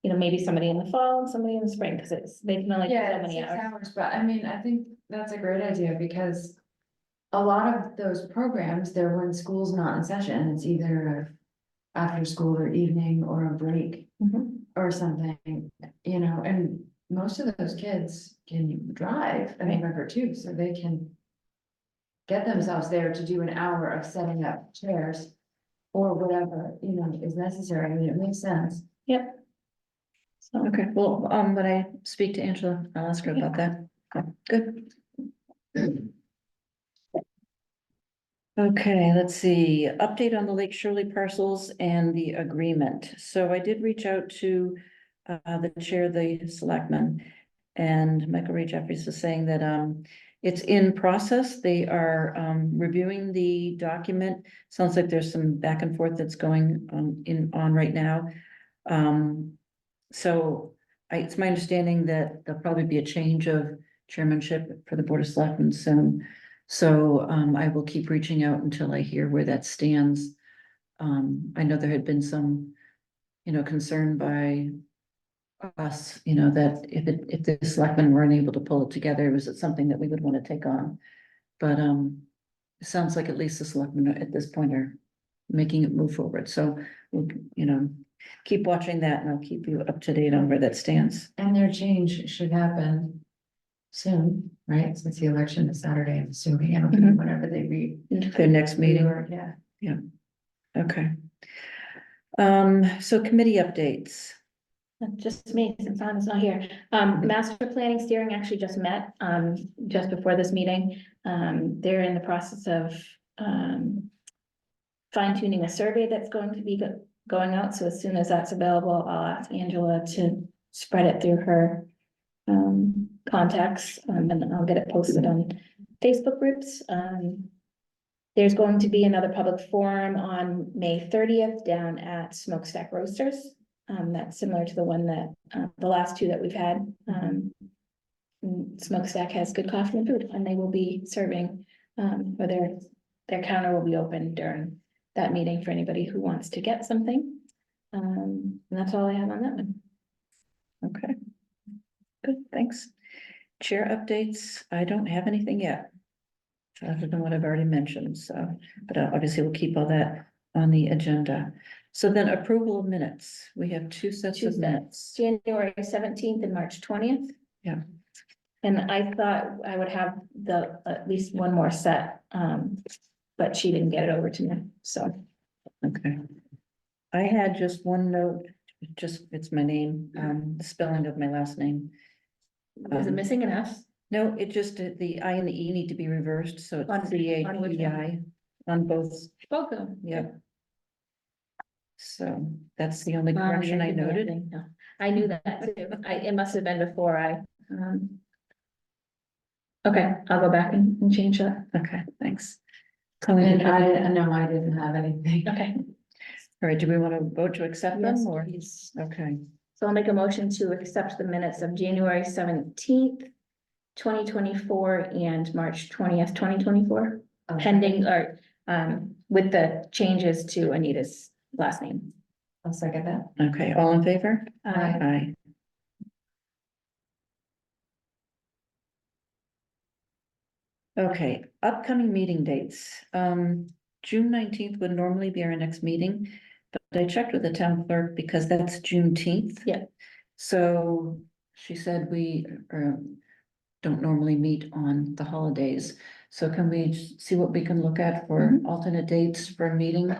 Speaker 1: maybe somebody in the fall and somebody in the spring, because they can only do so
Speaker 4: Yeah,
Speaker 1: many
Speaker 4: 6
Speaker 1: hours.
Speaker 4: hours, but I mean, I think that's a great idea, because a lot of those programs, they're when school's not in session, it's either after school or evening or a break
Speaker 1: Mhm.
Speaker 4: or something, and most of those kids can drive in
Speaker 1: Right.
Speaker 4: November too, so they can get themselves there to do an hour of setting up chairs or whatever, is necessary. I mean, it makes sense.
Speaker 1: Yep. So,
Speaker 3: Okay, well, when I speak to Angela, I'll ask her about that. Okay, good. Okay, let's see, update on the Lake Shirley parcels and the agreement. So I did reach out to the chair of the selectmen, and Michael Ray Jeffries is saying that it's in process. They are reviewing the document. Sounds like there's some back and forth that's going on right now. So it's my understanding that there'll probably be a change of chairmanship for the Board of Selectmen soon. So I will keep reaching out until I hear where that stands. I know there had been some, concern by us, that if the selectmen weren't able to pull it together, was it something that we would want to take on? But it sounds like at least the selectmen at this point are making it move forward. So we'll, keep watching that, and I'll keep you up to date on where that stands.
Speaker 4: And their change should happen soon, right? Since the election is Saturday, I'm assuming, I don't know,
Speaker 1: Mhm.
Speaker 4: whenever they read.
Speaker 3: Their next meeting.
Speaker 4: Yeah.
Speaker 3: Okay. So committee updates.
Speaker 1: just me, since Anna's not here. Master Planning Steering actually just met, just before this meeting. They're in the process of, fine tuning a survey that's going to be going out. So as soon as that's available, I'll ask Angela to spread it through her, contacts, and then I'll get it posted on Facebook groups. There's going to be another public forum on May 30th down at Smokestack Roasters. That's similar to the one that, the last two that we've had. Smokestack has good coffee and food, and they will be serving, or their counter will be open during that meeting for anybody who wants to get something. And that's all I have on that one.
Speaker 3: Okay. Good, thanks. Chair updates, I don't have anything yet. Other than what I've already mentioned, so, but obviously we'll keep all that on the agenda. So then approval of minutes, we have two sets of minutes.
Speaker 1: January 17th and March 20th.
Speaker 3: Yeah.
Speaker 1: And I thought I would have at least one more set, but she didn't get it over to me, so.
Speaker 3: Okay. I had just one note it's my name, the spelling of my last name.
Speaker 1: Is it missing an S?
Speaker 3: No, it just, the I and the E need to be reversed, so
Speaker 1: On-
Speaker 3: it's C H
Speaker 1: on which
Speaker 3: E I on both,
Speaker 1: Both of them.
Speaker 3: yeah. So that's the only
Speaker 1: Wow,
Speaker 3: correction I
Speaker 1: you're giving me
Speaker 3: noted.
Speaker 1: everything. No, I knew that too. It must have been before um. Okay, I'll go back and change that.
Speaker 3: Okay, thanks. Colleen, did
Speaker 4: And
Speaker 3: you-
Speaker 4: I, no, I didn't have anything.
Speaker 1: Okay,
Speaker 3: All right, do we want to vote to accept
Speaker 1: yes,
Speaker 3: them or?
Speaker 1: please.
Speaker 3: Okay,
Speaker 1: So I'll make a motion to accept the minutes of January 17th, 2024 and March 20th, 2024, pending or with the changes to Anita's last name.
Speaker 4: I'll second that.
Speaker 3: okay, all in favor?
Speaker 4: Aye.
Speaker 3: Aye. Okay, upcoming meeting dates. June 19th would normally be our next meeting, but I checked with the town clerk because that's Juneteenth.
Speaker 1: Yeah.
Speaker 3: So she said we don't normally meet on the holidays. So can we see what we can look at for alternate dates for a meeting?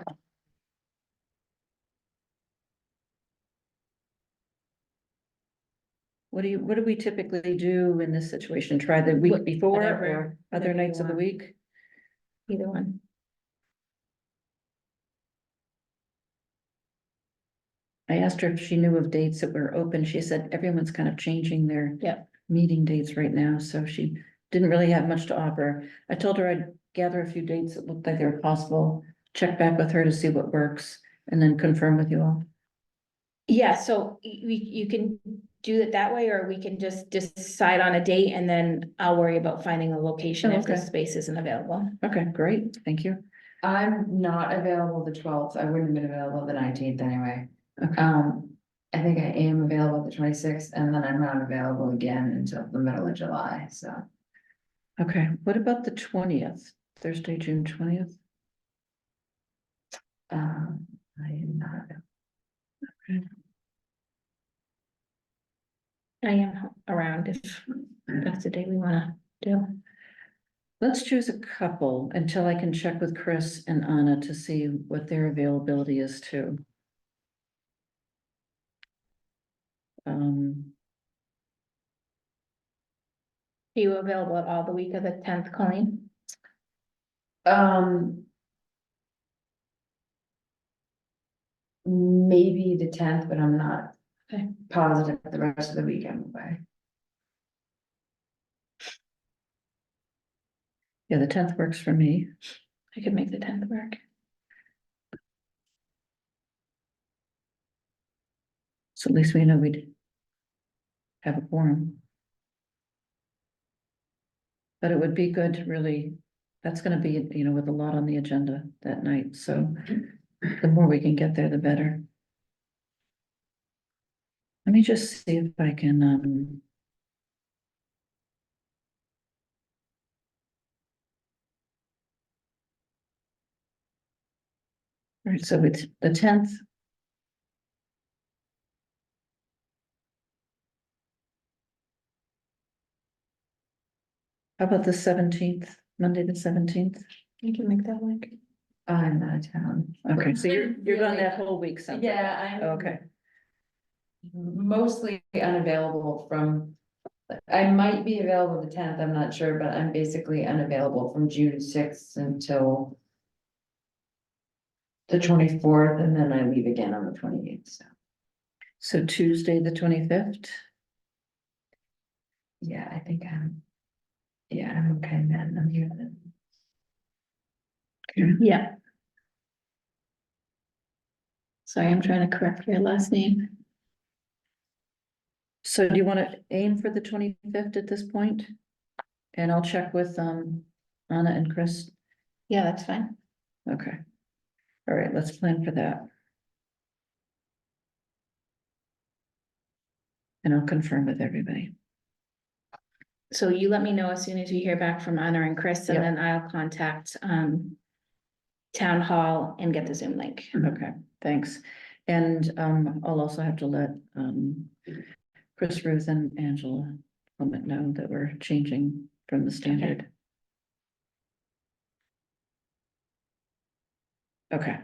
Speaker 3: What do we typically do in this situation? Try the week before
Speaker 1: Whatever-
Speaker 3: or other
Speaker 1: whatever you
Speaker 3: nights of the
Speaker 1: want.
Speaker 3: week?
Speaker 1: Either one.
Speaker 3: I asked her if she knew of dates that were open. She said everyone's kind of changing their
Speaker 1: Yep.
Speaker 3: meeting dates right now, so she didn't really have much to offer. I told her I'd gather a few dates that looked like they were possible, check back with her to see what works, and then confirm with you all.
Speaker 1: Yeah, so you can do it that way, or we can just decide on a date and then I'll worry about finding a location
Speaker 3: Oh,
Speaker 1: if the
Speaker 3: okay.
Speaker 1: space isn't available.
Speaker 3: Okay, great, thank you.
Speaker 4: I'm not available the 12th. I wouldn't have been available the 19th anyway.
Speaker 3: Okay,
Speaker 4: I think I am available the 26th and then I'm not available again until the middle of July, so.
Speaker 3: okay, what about the 20th, Thursday, June 20th?
Speaker 4: I am not available.
Speaker 1: I am around if that's the day we wanna do.
Speaker 3: Let's choose a couple until I can check with Chris and Anna to see what their availability is too.
Speaker 1: Are you available at all the week of the 10th, Colleen?
Speaker 4: Maybe the 10th, but I'm not
Speaker 1: Okay.
Speaker 4: positive the rest of the week I'm away.
Speaker 3: Yeah, the 10th works for me.
Speaker 1: I could make the 10th work.
Speaker 3: So at least we know we'd have a quorum. But it would be good to really, that's gonna be, with a lot on the agenda that night, so the more we can get there, the better. Let me just see if I can, all right, so it's the 10th. How about the 17th, Monday, the 17th?
Speaker 1: You can make that work.
Speaker 4: I'm out of town.
Speaker 3: Okay, so you're gone that whole week, sounds like.
Speaker 4: Yeah, I'm.
Speaker 3: Okay,
Speaker 4: Mostly unavailable from, I might be available the 10th, I'm not sure, but I'm basically unavailable from June 6th until the 24th, and then I leave again on the 28th, so.
Speaker 3: so Tuesday, the 25th.
Speaker 4: Yeah, I think I'm okay then, I'm here then.
Speaker 1: Yeah. Sorry, I'm trying to correct your last name.
Speaker 3: So do you want to aim for the 25th at this point? And I'll check with Anna and Chris.
Speaker 1: Yeah, that's fine.
Speaker 3: Okay. All right, let's plan for that. And I'll confirm with everybody.
Speaker 1: So you let me know as soon as you hear back from Anna and Chris, and
Speaker 3: Yep.
Speaker 1: then I'll contact town hall and get the Zoom link.
Speaker 3: Okay, thanks. And I'll also have to let Chris, Ruth and Angela know that we're changing from the standard. Okay.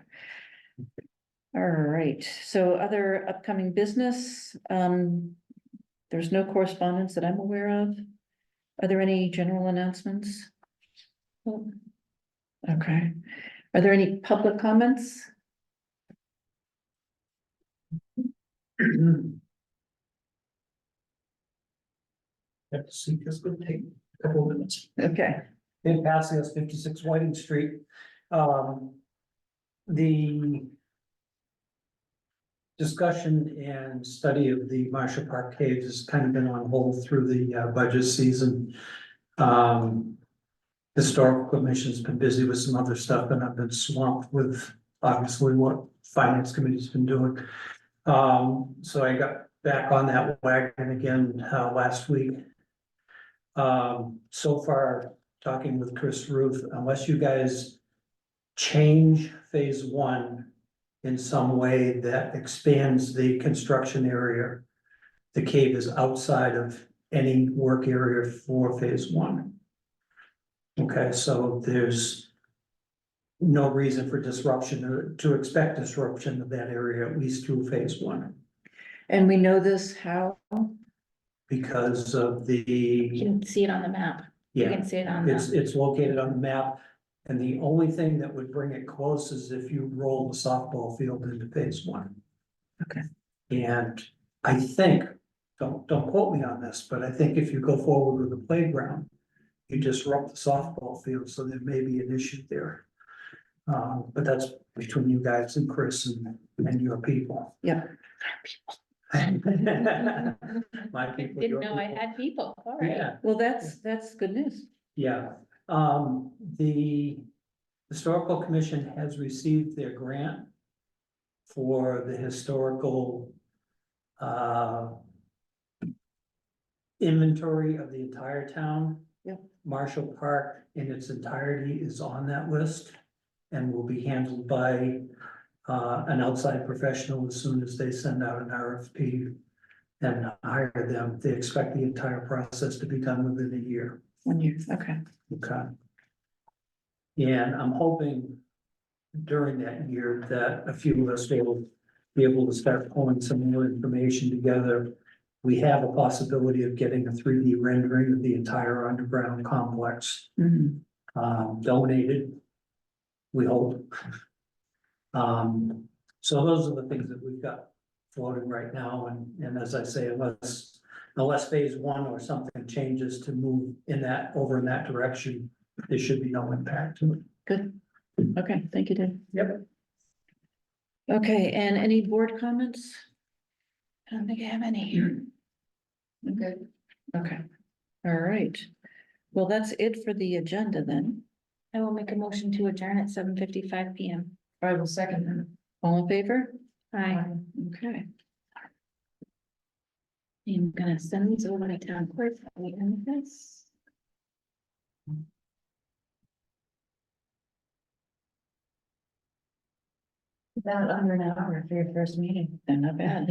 Speaker 3: All right, so other upcoming business, there's no correspondence that I'm aware of. Are there any general announcements? Okay, are there any public comments?
Speaker 6: Have to see, this could take a couple of minutes.
Speaker 3: Okay,
Speaker 6: In passing us 56 Whiting Street. The discussion and study of the Marshall Park Caves has kind of been on hold through the budget season. Historical Commission's been busy with some other stuff, and I've been swamped with obviously what Finance Committee's been doing. So I got back on that wagon again last week. So far, talking with Chris Ruth, unless you guys change phase one in some way that expands the construction area, the cave is outside of any work area for phase one. Okay, so there's no reason for disruption or to expect disruption of that area, at least through phase one,
Speaker 3: and we know this how?
Speaker 6: because of
Speaker 1: You
Speaker 6: the,
Speaker 1: can see it on the map. You
Speaker 6: yeah,
Speaker 1: can see it on
Speaker 6: it's,
Speaker 1: the,
Speaker 6: it's located on the map. And the only thing that would bring it close is if you roll the softball field into phase one.
Speaker 3: Okay.
Speaker 6: And I think, don't quote me on this, but I think if you go forward with the playground, you disrupt the softball field, so there may be an issue there. But that's between you guys and Chris and your people.
Speaker 3: Yeah.
Speaker 6: My people.
Speaker 1: didn't
Speaker 6: your
Speaker 1: know I
Speaker 6: people.
Speaker 1: had people, all right.
Speaker 6: Yeah.
Speaker 3: Well, that's good news.
Speaker 6: Yeah, the Historical Commission has received their grant for the historical inventory of the entire town.
Speaker 3: Yep.
Speaker 6: Marshall Park in its entirety is on that list and will be handled by an outside professional as soon as they send out an RFP and hire them. They expect the entire process to be done within a year.
Speaker 3: 1 year, okay.
Speaker 6: Okay. And I'm hoping during that year that a few of us will be able to start pulling some more information together. We have a possibility of getting a 3D rendering of the entire underground complex,
Speaker 3: Mhm.
Speaker 6: donated. We hope. So those are the things that we've got floating right now, and as I say, unless phase one or something changes to move over in that direction, there should be no impact to it.
Speaker 3: Good, okay, thank you, Dave.
Speaker 6: Yep.
Speaker 3: Okay, and any board comments? I don't think I have any.
Speaker 4: Good.
Speaker 3: Okay, all right. Well, that's it for the agenda then.
Speaker 1: I will make a motion to adjourn at 7:55 PM.
Speaker 4: I will second that.
Speaker 3: All in favor?
Speaker 1: Aye.
Speaker 3: Okay.
Speaker 1: I'm gonna send these over to town clerk. Are we in this?
Speaker 4: About under an hour for your first meeting.
Speaker 3: They're not bad.